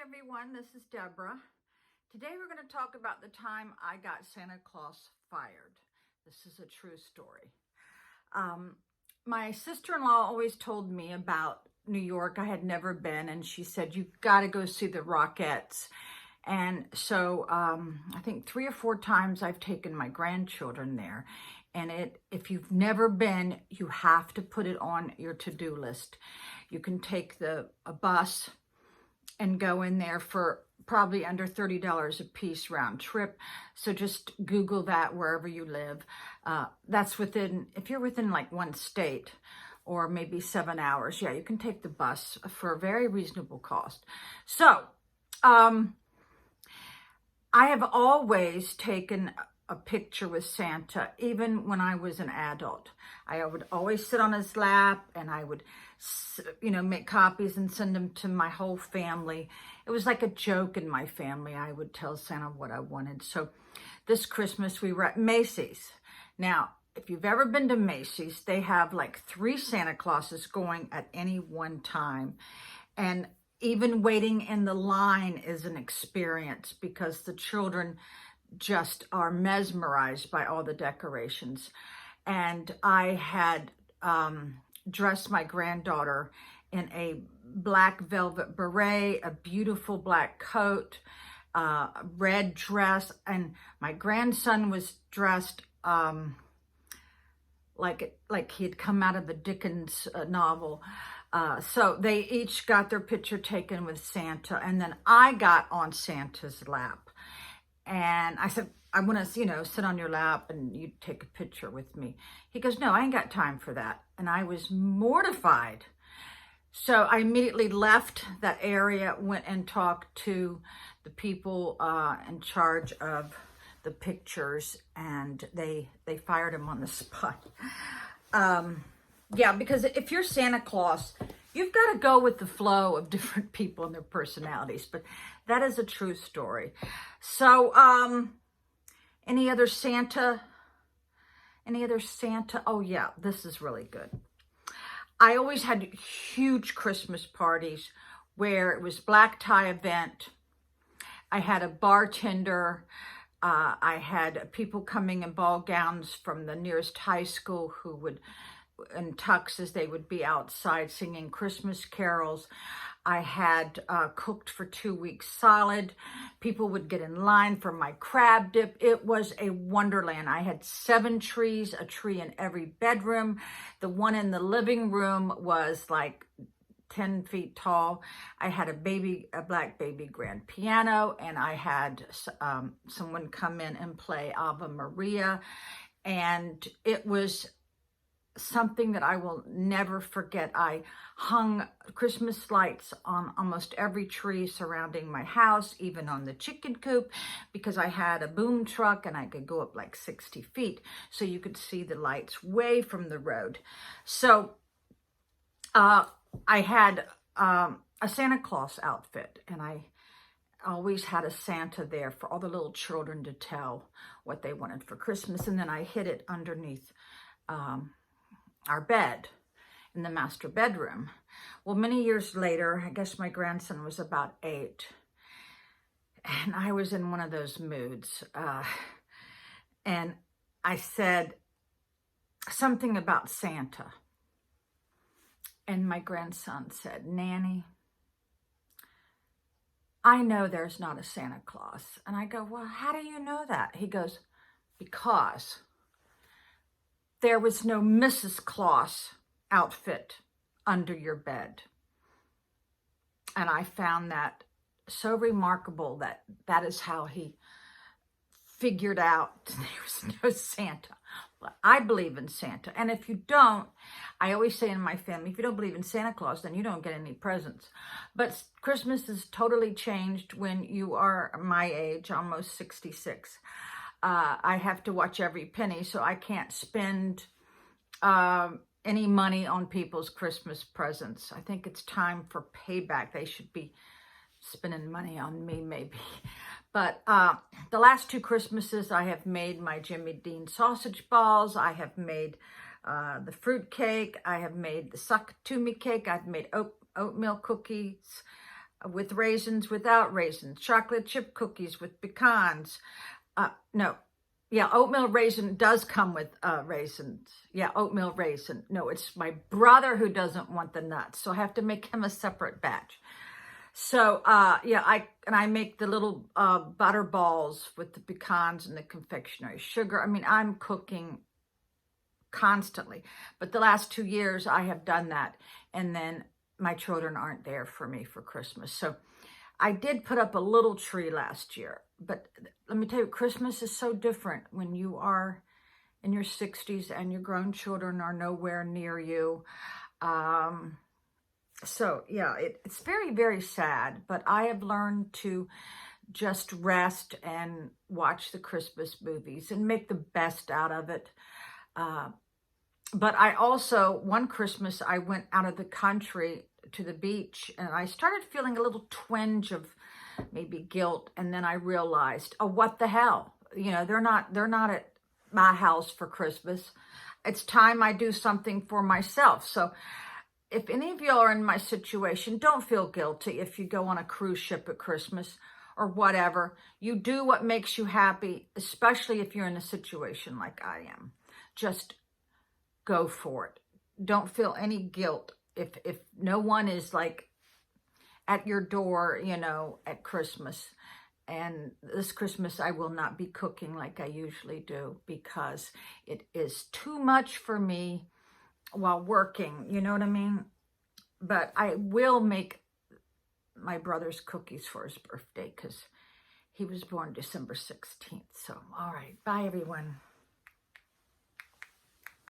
everyone, this is Deborah. Today we're going to talk about the time I got Santa Claus fired. This is a true story. My sister-in-law always told me about New York. I had never been, and she said, you've got to go see the Rockettes. And so I think 3 or 4 times I've taken my grandchildren there. And if you've never been, you have to put it on your to-do list. You can take a bus and go in there for probably under $30 a piece round trip. So just Google that wherever you live. That's if you're within like one state or maybe 7 hours, yeah, you can take the bus for a very reasonable cost. So I have always taken a picture with Santa, even when I was an adult. I would always sit on his lap, and I would, make copies and send them to my whole family. It was like a joke in my family. I would tell Santa what I wanted. So this Christmas, we were at Macy's. Now, if you've ever been to Macy's, they have like 3 Santa Clauses going at any one time. And even waiting in the line is an experience because the children just are mesmerized by all the decorations. And I had dressed my granddaughter in a black velvet beret, a beautiful black coat, a red dress, and my grandson was dressed like he had come out of a Dickens novel. So they each got their picture taken with Santa, and then I got on Santa's lap. And I said, I want to, sit on your lap and you take a picture with me. He goes, no, I ain't got time for that. And I was mortified. So I immediately left that area, went and talked to the people in charge of the pictures, and they fired him on the spot. Yeah, because if you're Santa Claus, you've got to go with the flow of different people and their personalities. But that is a true story. So, any other Santa? Oh yeah, this is really good. I always had huge Christmas parties where it was black tie event. I had a bartender. I had people coming in ball gowns from the nearest high school who would, in tuxes, they would be outside singing Christmas carols. I had cooked for 2 weeks solid. People would get in line for my crab dip. It was a wonderland. I had 7 trees, a tree in every bedroom. The one in the living room was like 10 feet tall. I had a black baby grand piano, and I had someone come in and play Ave Maria. And it was something that I will never forget. I hung Christmas lights on almost every tree surrounding my house, even on the chicken coop, because I had a boom truck and I could go up like 60 feet. So you could see the lights way from the road. So I had a Santa Claus outfit, and I always had a Santa there for all the little children to tell what they wanted for Christmas. And then I hid it underneath our bed in the master bedroom. Well, many years later, I guess my grandson was about 8, and I was in one of those moods. And I said something about Santa. And my grandson said, Nanny, I know there's not a Santa Claus. And I go, well, how do you know that? He goes, because there was no Mrs. Claus outfit under your bed. And I found that so remarkable that is how he figured out there was no Santa. But I believe in Santa. And if you don't, I always say in my family, if you don't believe in Santa Claus, then you don't get any presents. But Christmas is totally changed when you are my age, almost 66. I have to watch every penny, so I can't spend any money on people's Christmas presents. I think it's time for payback. They should be spending money on me, maybe. But the last 2 Christmases, I have made my Jimmy Dean sausage balls. I have made the fruit cake. I have made the suck-to-me cake. I've made oatmeal cookies. with raisins, without raisins, chocolate chip cookies with pecans. No, yeah, oatmeal raisin does come with raisins. Yeah, oatmeal raisin. No, it's my brother who doesn't want the nuts, so I have to make him a separate batch. So, yeah, I make the little butter balls with the pecans and the confectionery sugar. I mean, I'm cooking constantly, but the last 2 years I have done that, and then my children aren't there for me for Christmas. So I did put up a little tree last year, but let me tell you, Christmas is so different when you are in your 60s and your grown children are nowhere near you. So yeah, it's very, very sad, but I have learned to just rest and watch the Christmas movies and make the best out of it. But I also, one Christmas, I went out of the country to the beach, and I started feeling a little twinge of maybe guilt. And then I realized, oh, what the hell? You know, they're not at my house for Christmas. It's time I do something for myself. So if any of y'all are in my situation, don't feel guilty if you go on a cruise ship at Christmas or whatever. You do what makes you happy, especially if you're in a situation like I am. Just go for it. Don't feel any guilt if no one is like at your door, you know, at Christmas. And this Christmas, I will not be cooking like I usually do because it is too much for me while working, you know what I mean? But I will make my brother's cookies for his birthday because he was born December 16th. So, all right. Bye, everyone.